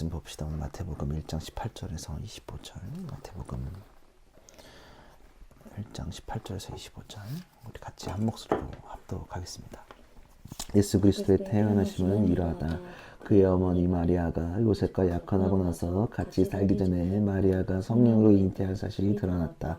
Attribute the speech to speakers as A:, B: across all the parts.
A: 말씀 봅시다. 오늘 마태복음 1장 18절에서 25절. 마태복음 1장 18절에서 25절. 우리 같이 한 목소리로 합독하겠습니다. 예수 그리스도의 태어나심은 이러하다. 그의 어머니 마리아가 요셉과 약혼하고 나서 같이 살기 전에 마리아가 성령으로 잉태한 사실이 드러났다.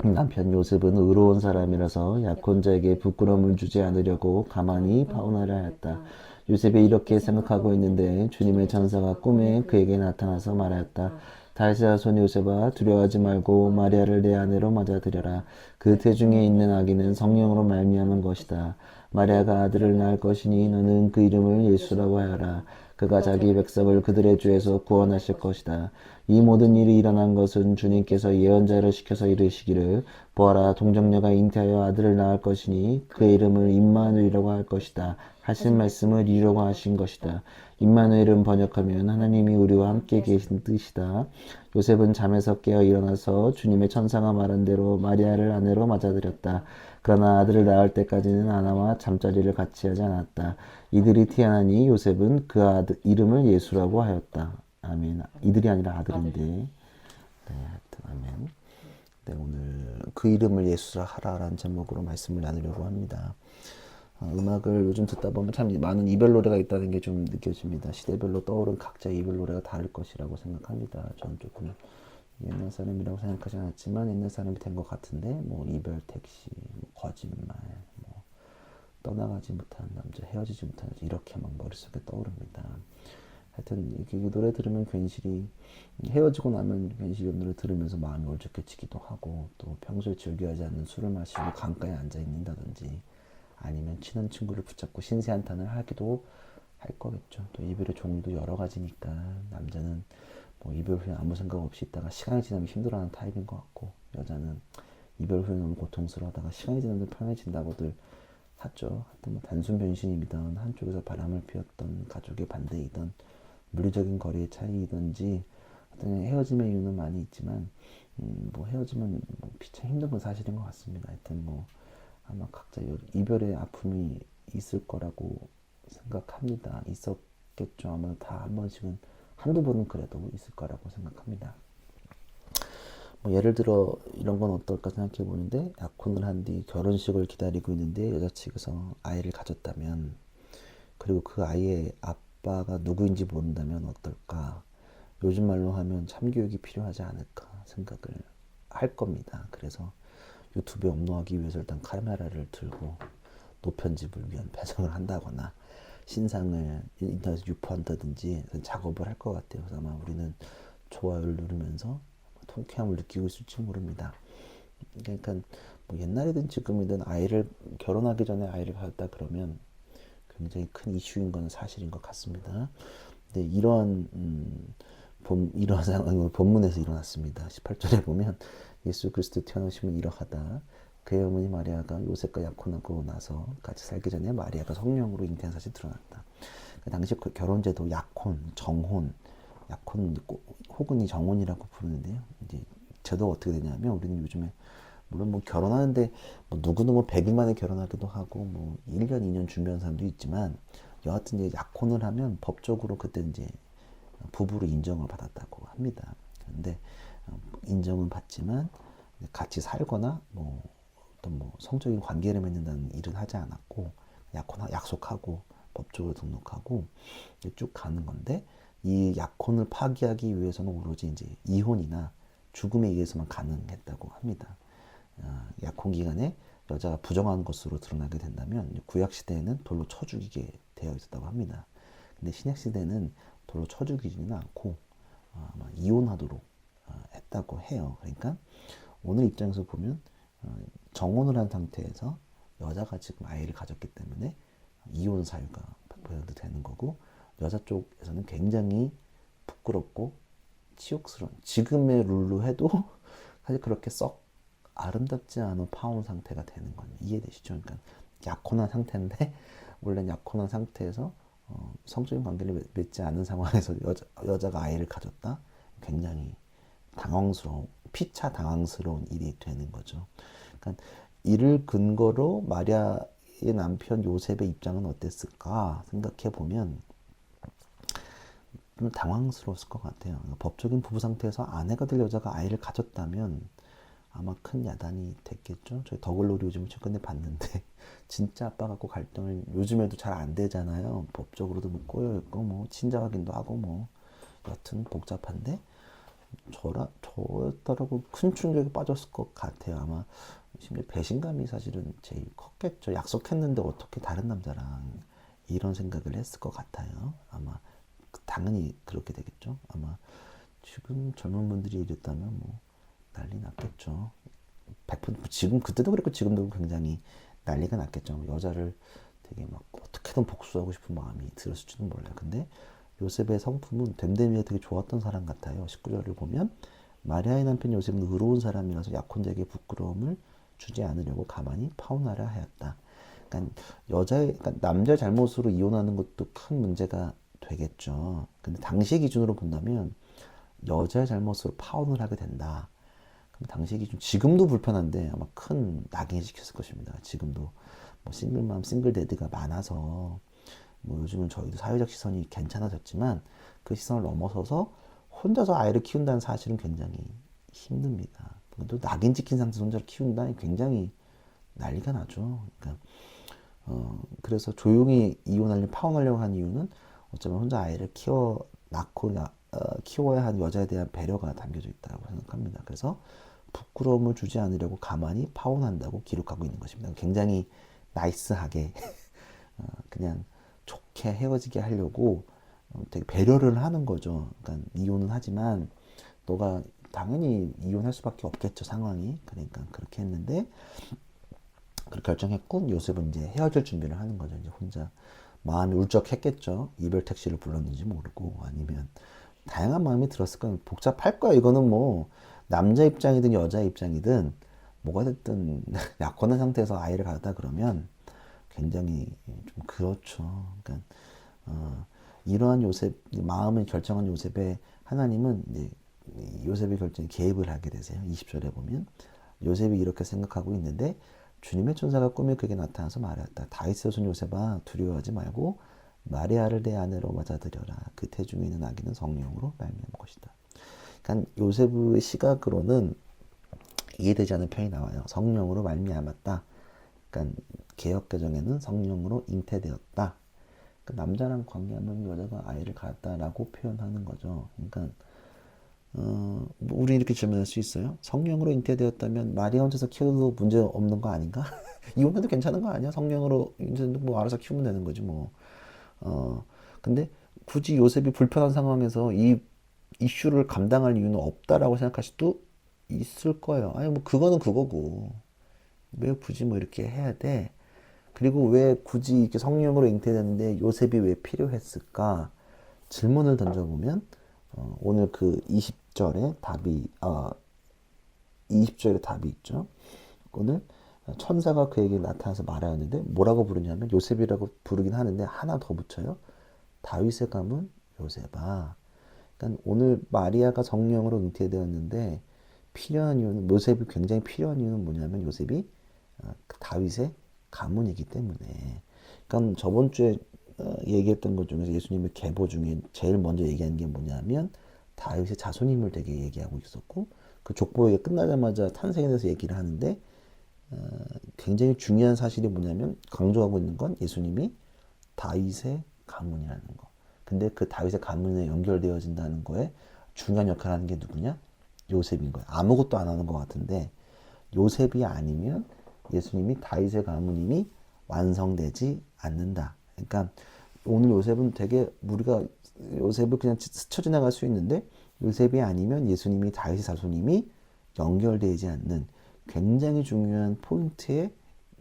A: 남편 요셉은 의로운 사람이라서 약혼자에게 부끄러움을 주지 않으려고 가만히 파혼하려 하였다. 요셉이 이렇게 생각하고 있는데 주님의 천사가 꿈에 그에게 나타나서 말하였다. 다윗의 자손 요셉아, 두려워하지 말고 마리아를 내 아내로 맞아들여라. 그 태중에 있는 아기는 성령으로 말미암은 것이다. 마리아가 아들을 낳을 것이니 너는 그 이름을 예수라고 하여라. 그가 자기 백성을 그들의 죄에서 구원하실 것이다. 이 모든 일이 일어난 것은 주님께서 예언자를 시켜서 이르시기를, 보아라, 동정녀가 잉태하여 아들을 낳을 것이니 그의 이름을 임마누엘이라고 할 것이다 하신 말씀을 이루려고 하신 것이다. 임마누엘은 번역하면 하나님이 우리와 함께 계신 뜻이다. 요셉은 잠에서 깨어 일어나서 주님의 천사가 말한 대로 마리아를 아내로 맞아들였다. 그러나 아들을 낳을 때까지는 아나와 잠자리를 같이 하지 않았다. 이들이 태어나니 요셉은 그 아들 이름을 예수라고 하였다. 아멘. 이들이 아니라 아들인데. 네, 하여튼 아멘. 네, 오늘 그 이름을 예수라 하라라는 제목으로 말씀을 나누려고 합니다. 음악을 요즘 듣다 보면 참 많은 이별 노래가 있다는 게 좀 느껴집니다. 시대별로 떠오른 각자의 이별 노래가 다를 것이라고 생각합니다. 저는 조금 옛날 사람이라고 생각하지 않았지만 옛날 사람이 된 것 같은데, 뭐 이별 택시, 뭐 거짓말, 뭐 떠나가지 못한 남자, 헤어지지 못한 여자, 이렇게 막 머릿속에 떠오릅니다. 하여튼 이 노래 들으면 괜시리 헤어지고 나면 괜시리 이 노래 들으면서 마음이 울적해지기도 하고, 또 평소에 즐겨하지 않는 술을 마시고 강가에 앉아 있는다든지, 아니면 친한 친구를 붙잡고 신세한탄을 하기도 할 거겠죠. 또 이별의 종류도 여러 가지니까 남자는 뭐 이별 후에 아무 생각 없이 있다가 시간이 지나면 힘들어하는 타입인 것 같고, 여자는 이별 후에 너무 고통스러워하다가 시간이 지나면 편해진다고들 하죠. 하여튼 뭐 단순 변심이든 한쪽에서 바람을 피웠던 가족의 반대이든 물리적인 거리의 차이이든지, 하여튼 헤어짐의 이유는 많이 있지만 뭐 헤어지면 뭐 피차 힘든 건 사실인 것 같습니다. 하여튼 뭐 아마 각자 이별의 아픔이 있을 거라고 생각합니다. 있었겠죠. 아마 다 한 번씩은, 한두 번은 그래도 있을 거라고 생각합니다. 뭐 예를 들어 이런 건 어떨까 생각해 보는데, 약혼을 한 뒤 결혼식을 기다리고 있는데 여자 측에서 아이를 가졌다면, 그리고 그 아이의 아빠가 누구인지 모른다면 어떨까. 요즘 말로 하면 참교육이 필요하지 않을까 생각을 할 겁니다. 그래서 유튜브에 업로드하기 위해서 일단 카메라를 들고 노편집을 위한 배정을 한다거나 신상을 인터넷에 유포한다든지 작업을 할 것 같아요. 그래서 아마 우리는 좋아요를 누르면서 통쾌함을 느끼고 있을지 모릅니다. 그러니까 뭐 옛날이든 지금이든 아이를 결혼하기 전에 아이를 가졌다 그러면 굉장히 큰 이슈인 건 사실인 것 같습니다. 근데 이런 상황은 본문에서 일어났습니다. 18절에 보면 예수 그리스도 태어나심은 이러하다. 그의 어머니 마리아가 요셉과 약혼하고 나서 같이 살기 전에 마리아가 성령으로 잉태한 사실이 드러났다. 그 당시 결혼제도 약혼, 정혼, 약혼 혹은 이 정혼이라고 부르는데요. 이제 제도가 어떻게 되냐면, 우리는 요즘에 물론 뭐 결혼하는데 뭐 누구누구 100일 만에 결혼하기도 하고 뭐 1년, 2년 준비하는 사람도 있지만, 여하튼 이제 약혼을 하면 법적으로 그때 이제 부부로 인정을 받았다고 합니다. 그런데 인정은 받지만 같이 살거나 뭐 어떤 뭐 성적인 관계를 맺는다는 일은 하지 않았고, 약속하고 법적으로 등록하고 쭉 가는 건데, 이 약혼을 파기하기 위해서는 오로지 이제 이혼이나 죽음에 의해서만 가능했다고 합니다. 약혼 기간에 여자가 부정한 것으로 드러나게 된다면 구약 시대에는 돌로 쳐 죽이게 되어 있었다고 합니다. 근데 신약 시대는 돌로 쳐 죽이지는 않고 아마 이혼하도록 했다고 해요. 그러니까 오늘 입장에서 보면 정혼을 한 상태에서 여자가 지금 아이를 가졌기 때문에 이혼 사유가 100% 되는 거고, 여자 쪽에서는 굉장히 부끄럽고 치욕스러운, 지금의 룰로 해도 사실 그렇게 썩 아름답지 않은 파혼 상태가 되는 건 이해되시죠? 그러니까 약혼한 상태인데 원래 약혼한 상태에서 성적인 관계를 맺지 않은 상황에서 여자가 아이를 가졌다? 굉장히 피차 당황스러운 일이 되는 거죠. 그러니까 이를 근거로 마리아의 남편 요셉의 입장은 어땠을까 생각해 보면, 좀 당황스러웠을 것 같아요. 법적인 부부 상태에서 아내가 될 여자가 아이를 가졌다면 아마 큰 야단이 됐겠죠. 저희 더글로리 요즘 최근에 봤는데 진짜 아빠 갖고 갈등을 요즘에도 잘 안 되잖아요. 법적으로도 뭐 꼬여 있고 뭐 친자 확인도 하고 뭐 여튼 복잡한데 저였다라고 큰 충격에 빠졌을 것 같아요. 아마 심지어 배신감이 사실은 제일 컸겠죠. 약속했는데 어떻게 다른 남자랑 이런 생각을 했을 것 같아요. 아마 당연히 그렇게 되겠죠. 아마 지금 젊은 분들이 이랬다면 뭐 난리 났겠죠. 100% 지금 그때도 그랬고 지금도 굉장히 난리가 났겠죠. 여자를 되게 막 어떻게든 복수하고 싶은 마음이 들었을지도 몰라요. 근데 요셉의 성품은 됨됨이가 되게 좋았던 사람 같아요. 19절을 보면 마리아의 남편 요셉은 의로운 사람이라서 약혼자에게 부끄러움을 주지 않으려고 가만히 파혼하려 하였다. 그러니까 그러니까 남자 잘못으로 이혼하는 것도 큰 문제가 되겠죠. 근데 당시 기준으로 본다면 여자의 잘못으로 파혼을 하게 된다. 그럼 당시 기준 지금도 불편한데 아마 큰 낙인이 찍혔을 것입니다. 지금도 뭐 싱글맘, 싱글데드가 많아서 뭐 요즘은 저희도 사회적 시선이 괜찮아졌지만 그 시선을 넘어서서 혼자서 아이를 키운다는 사실은 굉장히 힘듭니다. 또 낙인 찍힌 상태에서 혼자를 키운다 굉장히 난리가 나죠. 그러니까 그래서 조용히 이혼하려고 파혼하려고 한 이유는 어쩌면 혼자 아이를 키워야 하는 여자에 대한 배려가 담겨져 있다고 생각합니다. 그래서 부끄러움을 주지 않으려고 가만히 파혼한다고 기록하고 있는 것입니다. 굉장히 나이스하게 그냥 좋게 헤어지게 하려고 되게 배려를 하는 거죠. 그러니까 이혼은 하지만 너가 당연히 이혼할 수밖에 없겠죠, 상황이. 그러니까 그렇게 했는데 그렇게 결정했고 요셉은 이제 헤어질 준비를 하는 거죠. 이제 혼자 마음이 울적했겠죠. 이별 택시를 불렀는지 모르고 아니면 다양한 마음이 들었을 거예요. 복잡할 거야. 이거는 뭐 남자 입장이든 여자 입장이든 뭐가 됐든 약혼한 상태에서 아이를 갖다 그러면 굉장히 좀 그렇죠. 그러니까 이러한 요셉 마음을 결정한 요셉의 하나님은 이제 요셉의 결정에 개입을 하게 되세요. 20절에 보면 요셉이 이렇게 생각하고 있는데 주님의 천사가 꿈에 그에게 나타나서 말하였다. 다윗의 손 요셉아 두려워하지 말고 마리아를 내 아내로 맞아들여라. 그 태중에 있는 아기는 성령으로 말미암을 것이다. 그러니까 요셉의 시각으로는 이해되지 않는 표현이 나와요. 성령으로 말미암았다. 그러니까 개역 개정에는 성령으로 잉태되었다. 그러니까 남자랑 관계하면 여자가 아이를 갖았다라고 표현하는 거죠. 그러니까 우리 이렇게 질문할 수 있어요. 성령으로 잉태되었다면 마리아 혼자서 키워도 문제 없는 거 아닌가? 이혼해도 괜찮은 거 아니야? 성령으로 이제 뭐 알아서 키우면 되는 거지 뭐. 근데 굳이 요셉이 불편한 상황에서 이 이슈를 감당할 이유는 없다라고 생각할 수도 있을 거예요. 아니 뭐 그거는 그거고 왜 굳이 뭐 이렇게 해야 돼? 그리고 왜 굳이 이렇게 성령으로 잉태되는데 요셉이 왜 필요했을까? 질문을 던져보면 오늘 그 20절에 답이 20절에 답이 있죠. 오늘 천사가 그에게 나타나서 말하였는데 뭐라고 부르냐면 요셉이라고 부르긴 하는데 하나 더 붙여요. 다윗의 가문 요셉아. 그러니까 오늘 마리아가 성령으로 잉태되었는데 필요한 이유는 요셉이 굉장히 필요한 이유는 뭐냐면 요셉이 다윗의 가문이기 때문에. 그러니까 저번 주에 얘기했던 것 중에서 예수님의 계보 중에 제일 먼저 얘기한 게 뭐냐면 다윗의 자손임을 되게 얘기하고 있었고 그 족보가 끝나자마자 탄생에 대해서 얘기를 하는데 굉장히 중요한 사실이 뭐냐면 강조하고 있는 건 예수님이 다윗의 가문이라는 거. 근데 그 다윗의 가문에 연결되어진다는 거에 중요한 역할을 하는 게 누구냐? 요셉인 거예요. 아무것도 안 하는 것 같은데 요셉이 아니면 예수님이 다윗의 가문임이 완성되지 않는다. 그러니까 오늘 요셉은 되게 우리가 요셉을 그냥 스쳐 지나갈 수 있는데 요셉이 아니면 예수님이 다윗의 자손임이 연결되지 않는 굉장히 중요한 포인트에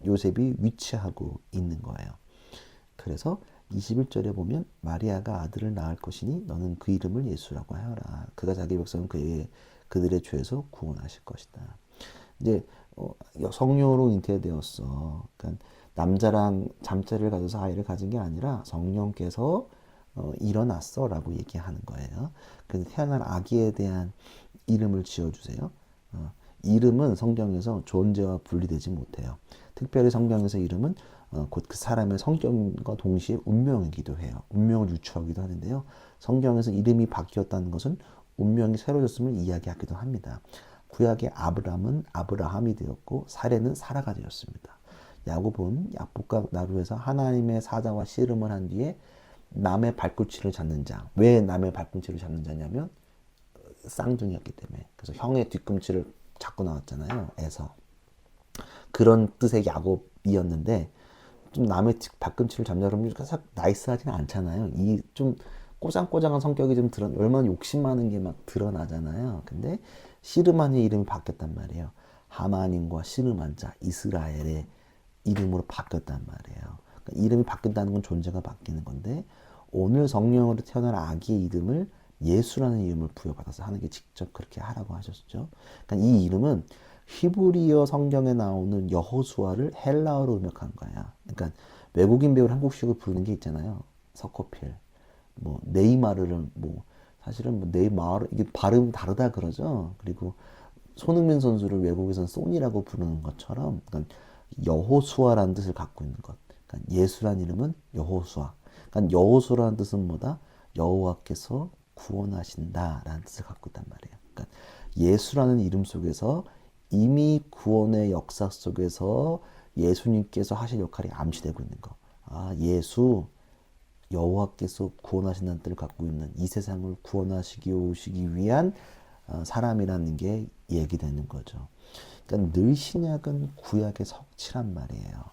A: 요셉이 위치하고 있는 거예요. 그래서 21절에 보면 마리아가 아들을 낳을 것이니 너는 그 이름을 예수라고 하여라. 그가 자기 백성은 그들의 죄에서 구원하실 것이다. 이제 성령으로 잉태되었어. 그러니까 남자랑 잠자리를 가져서 아이를 가진 게 아니라 성령께서 일어났어라고 얘기하는 거예요. 그래서 태어난 아기에 대한 이름을 지어주세요. 이름은 성경에서 존재와 분리되지 못해요. 특별히 성경에서 이름은 곧 그 사람의 성격과 동시에 운명이기도 해요. 운명을 유추하기도 하는데요. 성경에서 이름이 바뀌었다는 것은 운명이 새로졌음을 이야기하기도 합니다. 구약의 아브람은 아브라함이 되었고 사레는 사라가 되었습니다. 야곱은 야복강 나루에서 하나님의 사자와 씨름을 한 뒤에 남의 발꿈치를 잡는 자. 왜 남의 발꿈치를 잡는 자냐면 쌍둥이였기 때문에. 그래서 형의 뒤꿈치를 잡고 나왔잖아요. 에서. 그런 뜻의 야곱이었는데 좀 남의 발꿈치를 잡냐 그러면 sak 나이스하지는 않잖아요. 이 좀 꼬장꼬장한 성격이 좀 얼마나 욕심 많은 게 막 드러나잖아요. 근데 씨름한의 이름이 바뀌었단 말이에요. 하마님과 씨름한 자 이스라엘의 이름으로 바뀌었단 말이에요. 그러니까 이름이 바뀐다는 건 존재가 바뀌는 건데 오늘 성령으로 태어난 아기의 이름을 예수라는 이름을 부여받아서 하나님께 직접 그렇게 하라고 하셨죠. 그러니까 이 이름은 히브리어 성경에 나오는 여호수아를 헬라어로 음역한 거야. 그러니까 외국인 배우를 한국식으로 부르는 게 있잖아요. 서코필, 뭐 네이마르를 뭐 사실은 뭐 네이마르 이게 발음 다르다 그러죠. 그리고 손흥민 선수를 외국에서는 소니라고 부르는 것처럼 그러니까 여호수아라는 뜻을 갖고 있는 것. 그러니까 예수란 이름은 여호수아. 그러니까 여호수아라는 뜻은 뭐다? 여호와께서 구원하신다라는 뜻을 갖고 있단 말이에요. 그러니까 예수라는 이름 속에서 이미 구원의 역사 속에서 예수님께서 하실 역할이 암시되고 있는 거. 아, 예수, 여호와께서 구원하신다는 뜻을 갖고 있는 이 세상을 구원하시기 오시기 위한 사람이라는 게 얘기되는 거죠. 그러니까 늘 신약은 구약의 성취란 말이에요.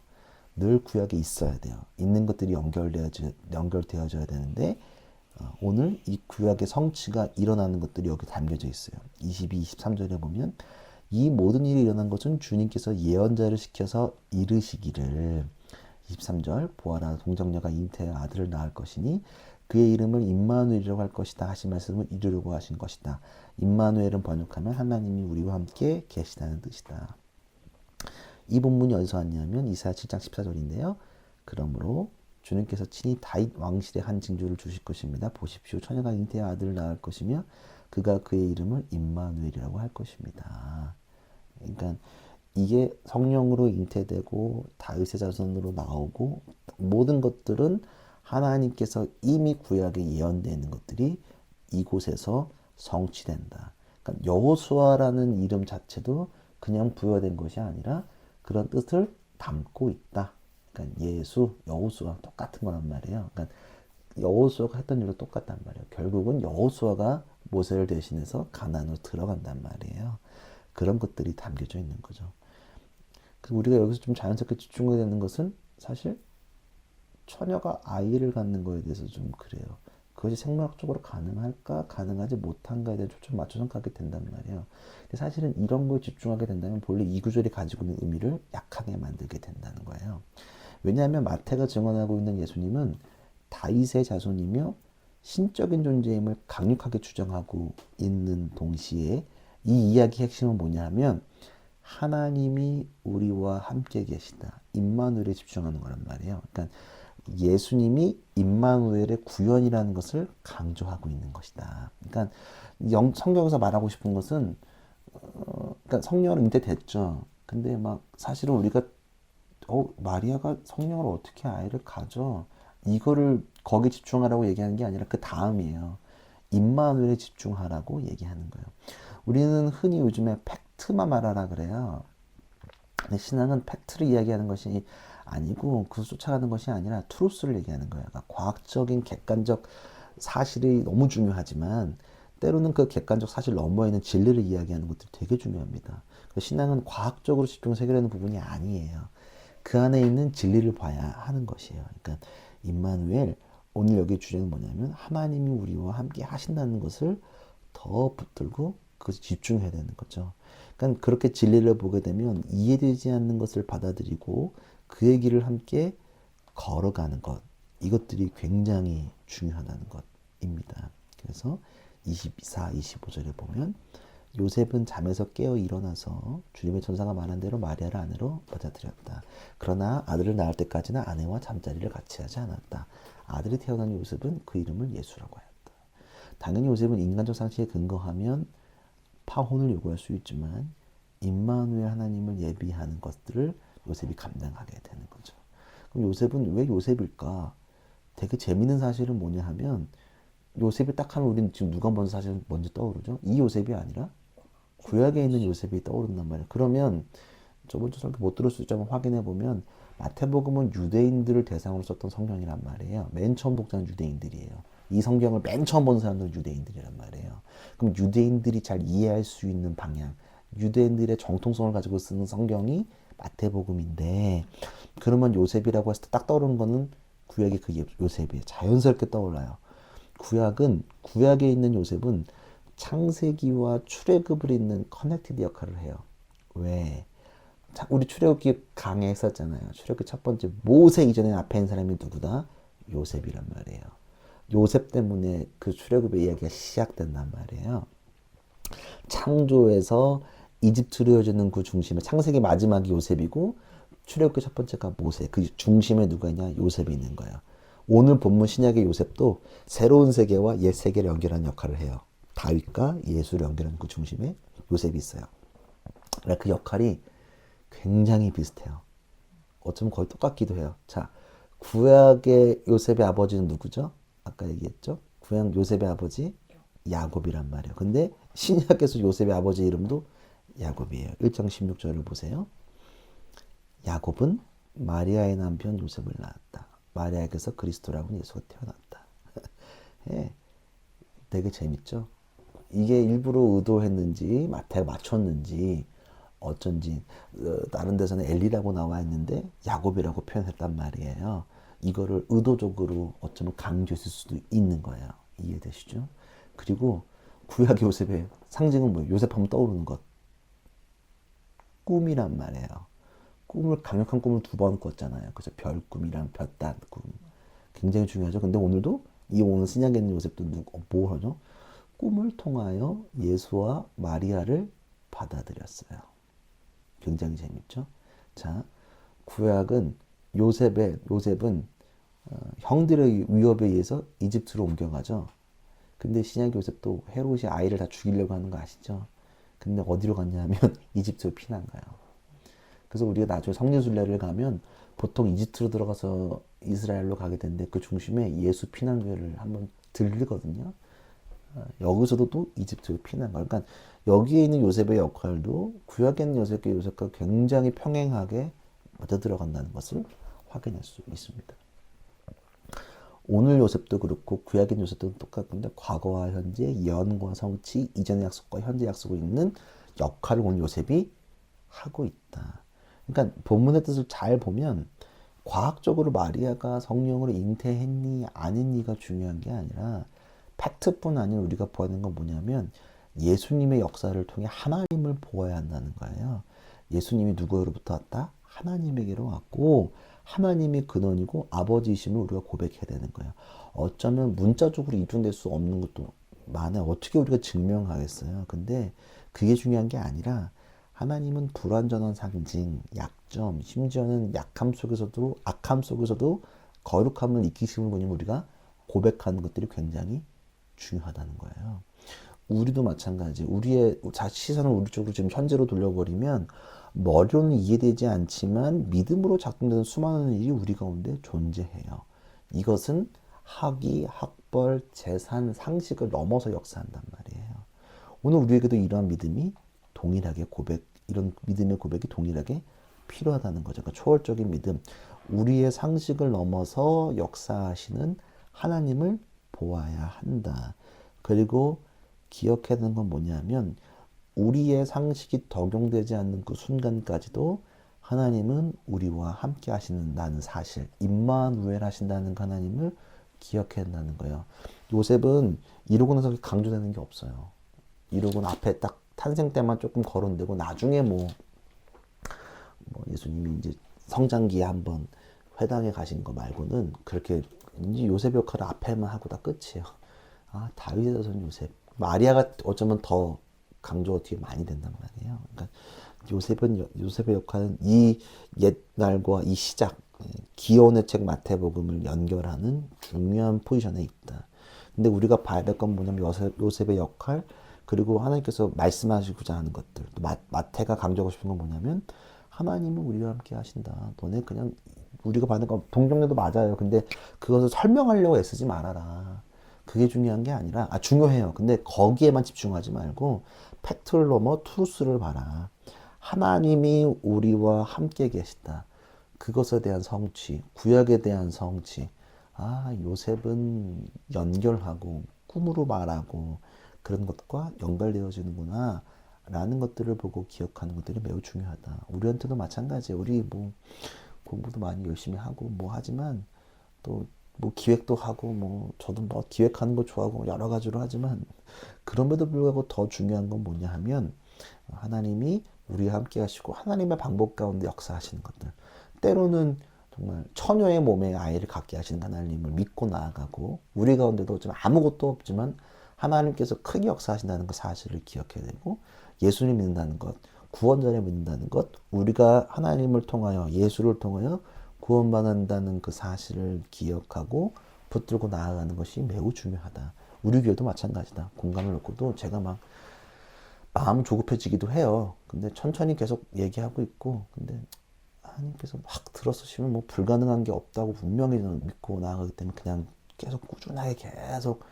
A: 늘 구약에 있어야 돼요. 있는 것들이 연결되어져야 되는데 오늘 이 구약의 성취가 일어나는 것들이 여기 담겨져 있어요. 22, 23절에 보면 이 모든 일이 일어난 것은 주님께서 예언자를 시켜서 이르시기를 23절 보아라 동정녀가 잉태하여 아들을 낳을 것이니 그의 이름을 임마누엘이라고 할 것이다 하신 말씀을 이루려고 하신 것이다. 임마누엘은 번역하면 하나님이 우리와 함께 계시다는 뜻이다. 이 본문이 어디서 왔냐면 이사야 7장 14절인데요. 그러므로 주님께서 친히 다윗 왕실의 한 징조를 주실 것입니다. 보십시오. 처녀가 잉태하여 아들을 낳을 것이며 그가 그의 이름을 임마누엘이라고 할 것입니다. 그러니까 이게 성령으로 잉태되고 다윗의 자손으로 나오고 모든 것들은 하나님께서 이미 구약에 예언되어 있는 것들이 이곳에서 성취된다. 그러니까 여호수아라는 이름 자체도 그냥 부여된 것이 아니라 그런 뜻을 담고 있다. 그러니까 예수, 여호수아 똑같은 거란 말이에요. 그러니까 여호수아가 했던 일도 똑같단 말이에요. 결국은 여호수아가 모세를 대신해서 가나안으로 들어간단 말이에요. 그런 것들이 담겨져 있는 거죠. 그래서 우리가 여기서 좀 자연스럽게 집중해야 되는 것은 사실 처녀가 아이를 갖는 거에 대해서 좀 그래요. 그것이 생물학적으로 가능할까, 가능하지 못한가에 대해 초점 맞춰서 가게 된단 말이에요. 근데 사실은 이런 거에 집중하게 된다면 본래 이 구절이 가지고 있는 의미를 약하게 만들게 된다는 거예요. 왜냐하면 마태가 증언하고 있는 예수님은 다윗의 자손이며 신적인 존재임을 강력하게 주장하고 있는 동시에 이 이야기의 핵심은 뭐냐 하면 하나님이 우리와 함께 계시다. 임마누엘에 집중하는 거란 말이에요. 그러니까 예수님이 임마누엘의 구원이라는 것을 강조하고 있는 것이다. 그러니까 성경에서 말하고 싶은 것은 그러니까 성령은 잉태됐죠. 근데 막 사실은 우리가 마리아가 성령을 어떻게 아이를 가져? 이거를 거기 집중하라고 얘기하는 게 아니라 그 다음이에요. 임마누엘에 집중하라고 얘기하는 거예요. 우리는 흔히 요즘에 팩트만 말하라 그래요. 근데 신앙은 팩트를 이야기하는 것이 아니고 그것을 쫓아가는 것이 아니라 트루스를 얘기하는 거예요. 그러니까 과학적인 객관적 사실이 너무 중요하지만 때로는 그 객관적 사실 너머에 있는 진리를 이야기하는 것들이 되게 중요합니다. 신앙은 과학적으로 집중해서 해결하는 부분이 아니에요. 그 안에 있는 진리를 봐야 하는 것이에요. 그러니까 임마누엘 오늘 여기 주제는 뭐냐면 하나님이 우리와 함께 하신다는 것을 더 붙들고 그것에 집중해야 되는 거죠. 그러니까 그렇게 진리를 보게 되면 이해되지 않는 것을 받아들이고 그의 길을 함께 걸어가는 것 이것들이 굉장히 중요하다는 것입니다. 그래서 24, 25절에 보면 요셉은 잠에서 깨어 일어나서 주님의 천사가 말한 대로 마리아를 아내로 받아들였다. 그러나 아들을 낳을 때까지는 아내와 잠자리를 같이 하지 않았다. 아들이 태어난 요셉은 그 이름을 예수라고 하였다. 당연히 요셉은 인간적 상식에 근거하면 파혼을 요구할 수 있지만 임마누엘 하나님을 예비하는 것들을 요셉이 감당하게 되는 거죠. 그럼 요셉은 왜 요셉일까? 되게 재밌는 사실은 뭐냐 하면 요셉이 딱 하면 우리는 지금 누가 먼저 사실 먼저 떠오르죠? 이 요셉이 아니라 구약에 있는 요셉이 떠오른단 말이에요. 그러면 저번 주 설교 못 들을 수 있지만 확인해 보면 마태복음은 유대인들을 대상으로 썼던 성경이란 말이에요. 맨 처음 독자는 유대인들이에요. 이 성경을 맨 처음 본 사람들은 유대인들이란 말이에요. 그럼 유대인들이 잘 이해할 수 있는 방향, 유대인들의 정통성을 가지고 쓰는 성경이 마태복음인데, 그러면 요셉이라고 했을 때 딱 떠오르는 거는 구약의 그 요셉이에요. 자연스럽게 떠올라요. 구약에 있는 요셉은 창세기와 출애굽을 잇는 커넥티드 역할을 해요. 왜? 우리 출애굽기 강의 했었잖아요. 출애굽기 첫 번째 모세 이전에 앞에 있는 사람이 누구다? 요셉이란 말이에요. 요셉 때문에 그 출애굽의 이야기가 시작된단 말이에요. 창조에서 이집트로 이어지는 그 중심에 창세기 마지막이 요셉이고 출애굽기 첫 번째가 모세. 그 중심에 누가 있냐? 요셉이 있는 거예요. 오늘 본문 신약의 요셉도 새로운 세계와 옛 세계를 연결하는 역할을 해요. 다윗과 예수를 연결하는 그 중심에 요셉이 있어요. 그 역할이 굉장히 비슷해요. 어쩌면 거의 똑같기도 해요. 자, 구약의 요셉의 아버지는 누구죠? 아까 얘기했죠? 구약 요셉의 아버지 야곱이란 말이에요. 근데 신약에서 요셉의 아버지 이름도 야곱이에요. 1장 16절을 보세요. 야곱은 마리아의 남편 요셉을 낳았다. 마리아에게서 그리스도라고 하는 예수가 태어났다. 예, 되게 재밌죠? 이게 일부러 의도했는지 마태가 맞췄는지 어쩐지 다른 데서는 엘리라고 나와 있는데 야곱이라고 표현했단 말이에요. 이거를 의도적으로 어쩌면 강조했을 수도 있는 거예요. 이해되시죠? 그리고 구약 요셉의 상징은 뭐예요? 요셉하면 떠오르는 것. 꿈이란 말이에요. 강력한 꿈을 두 번 꿨잖아요. 그래서 별꿈이랑 별단 꿈. 굉장히 중요하죠. 근데 오늘도 이 오늘 신약에 있는 요셉도 뭐 하죠? 꿈을 통하여 예수와 마리아를 받아들였어요. 굉장히 재밌죠? 자, 구약은 요셉은 형들의 위협에 의해서 이집트로 옮겨가죠. 근데 신약 요셉도 헤롯이 아이를 다 죽이려고 하는 거 아시죠? 근데 어디로 갔냐 하면 이집트로 피난 가요. 그래서 우리가 나중에 성례순례를 가면 보통 이집트로 들어가서 이스라엘로 가게 되는데 그 중심에 예수 피난교회를 한번 들리거든요. 여기서도 또 이집트로 피난 거. 그러니까 여기에 있는 요셉의 역할도 구약에 있는 요셉과 굉장히 평행하게 맞아 들어간다는 것을 확인할 수 있습니다. 오늘 요셉도 그렇고 구약에 있는 요셉도 똑같은데 과거와 현재, 예언과 성취, 이전의 약속과 현재 약속을 있는 역할을 오늘 요셉이 하고 있다. 그러니까 본문의 뜻을 잘 보면 과학적으로 마리아가 성령으로 잉태했니 아니니가 중요한 게 아니라 팩트뿐 아닌 우리가 보아야 건 뭐냐면 예수님의 역사를 통해 하나님을 보아야 한다는 거예요. 예수님이 누구로부터 왔다? 하나님에게로 왔고 하나님이 근원이고 아버지이심을 우리가 고백해야 되는 거예요. 어쩌면 문자적으로 입증될 수 없는 것도 많아요. 어떻게 우리가 증명하겠어요? 근데 그게 중요한 게 아니라 하나님은 불완전한 상징, 약점, 심지어는 약함 속에서도 악함 속에서도 거룩함을 익히시는 분이 우리가 고백하는 것들이 굉장히 중요하다는 거예요. 우리도 마찬가지. 우리의 시선을 우리 쪽으로 지금 현재로 돌려버리면 머리로는 이해되지 않지만 믿음으로 작동되는 수많은 일이 우리 가운데 존재해요. 이것은 학위, 학벌, 재산, 상식을 넘어서 역사한단 말이에요. 오늘 우리에게도 이러한 믿음이 동일하게 이런 믿음의 고백이 동일하게 필요하다는 거죠. 그러니까 초월적인 믿음, 우리의 상식을 넘어서 역사하시는 하나님을 보아야 한다. 그리고 기억해야 되는 건 뭐냐면 우리의 상식이 적용되지 않는 그 순간까지도 하나님은 우리와 함께 하신다는 사실, 임마누엘 하신다는 그 하나님을 기억해야 한다는 거예요. 요셉은 이러고 나서 강조되는 게 없어요. 이러고는 앞에 딱 탄생 때만 조금 거론되고 나중에 뭐 예수님이 이제 성장기에 한번 회당에 가신 거 말고는 그렇게 이제 요셉 역할을 앞에만 하고 다 끝이에요. 아, 다윗의 자손 요셉. 마리아가 어쩌면 더 강조가 뒤에 많이 된단 말이에요. 그러니까 요셉의 역할은 이 옛날과 이 시작, 기원의 책 마태복음을 연결하는 중요한 포지션에 있다. 근데 우리가 봐야 될 건 뭐냐면 요셉의 역할, 그리고 하나님께서 말씀하시고자 하는 것들. 또 마태가 강조하고 싶은 건 뭐냐면 하나님은 우리와 함께 하신다. 너네 그냥 우리가 받는 건 동정녀도 맞아요. 근데 그것을 설명하려고 애쓰지 말아라. 그게 중요한 게 아니라, 중요해요. 근데 거기에만 집중하지 말고 팩트를 넘어 트루스를 봐라. 하나님이 우리와 함께 계시다. 그것에 대한 성취, 구약에 대한 성취. 요셉은 연결하고 꿈으로 말하고 그런 것과 연결되어지는구나 라는 것들을 보고 기억하는 것들이 매우 중요하다. 우리한테도 마찬가지예요. 우리 뭐 공부도 많이 열심히 하고 뭐 하지만 또 뭐 기획도 하고 뭐 저도 뭐 기획하는 거 좋아하고 여러 가지로 하지만 그럼에도 불구하고 더 중요한 건 뭐냐 하면 하나님이 우리와 함께 하시고 하나님의 방법 가운데 역사하시는 것들. 때로는 정말 처녀의 몸에 아이를 갖게 하시는 하나님을 믿고 나아가고 우리 가운데도 좀 아무것도 없지만 하나님께서 크게 역사하신다는 그 사실을 기억해야 되고 예수님 믿는다는 것, 구원자를 믿는다는 것, 우리가 하나님을 통하여 예수를 통하여 구원받는다는 그 사실을 기억하고 붙들고 나아가는 것이 매우 중요하다. 우리 교회도 마찬가지다. 공간을 놓고도 제가 막 마음 조급해지기도 해요. 근데 천천히 계속 얘기하고 있고, 근데 하나님께서 막 들어서시면 뭐 불가능한 게 없다고 분명히 믿고 나아가기 때문에 그냥 계속 꾸준하게 계속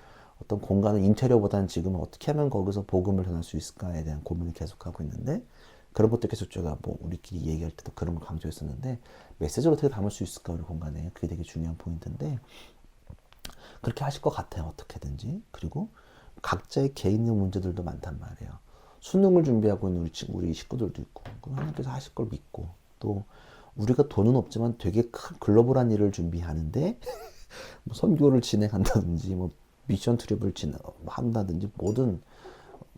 A: 어떤 공간을 인테리어보다는 지금은 어떻게 하면 거기서 복음을 전할 수 있을까에 대한 고민을 계속하고 있는데 그런 것도 계속 제가 뭐 우리끼리 얘기할 때도 그런 걸 강조했었는데 메시지를 어떻게 담을 수 있을까 우리 공간에 그게 되게 중요한 포인트인데 그렇게 하실 것 같아요 어떻게든지. 그리고 각자의 개인의 문제들도 많단 말이에요. 수능을 준비하고 있는 우리 식구들도 있고 하나님께서 하실 걸 믿고 또 우리가 돈은 없지만 되게 큰 글로벌한 일을 준비하는데 뭐 선교를 진행한다든지 뭐 미션 트립을 한다든지 뭐든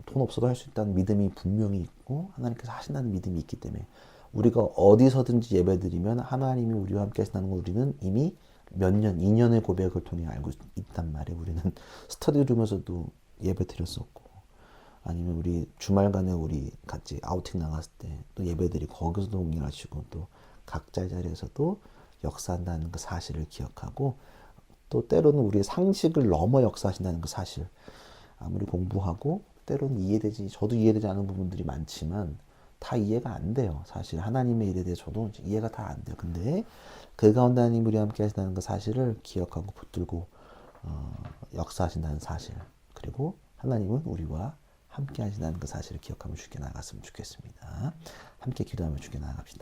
A: 돈 없어도 할 수 있다는 믿음이 분명히 있고 하나님께서 하신다는 믿음이 있기 때문에 우리가 어디서든지 예배드리면 하나님이 우리와 함께 하신다는 걸 우리는 이미 몇 년, 2년의 고백을 통해 알고 있단 말이에요. 우리는 스터디룸에서도 예배 드렸었고 아니면 우리 주말간에 우리 같이 아우팅 나갔을 때 또 예배드리고 거기서도 공연하시고 또 각자의 자리에서도 역사한다는 그 사실을 기억하고 또 때로는 우리의 상식을 넘어 역사하신다는 그 사실 아무리 공부하고 때로는 저도 이해되지 않는 부분들이 많지만 다 이해가 안 돼요. 사실 하나님의 일에 대해 저도 이해가 다 안 돼요. 근데 그 가운데 하나님 우리와 함께 하신다는 그 사실을 기억하고 붙들고 역사하신다는 사실 그리고 하나님은 우리와 함께 하신다는 그 사실을 기억하며 주께 나아갔으면 좋겠습니다. 함께 기도하며 주께 나아갑시다.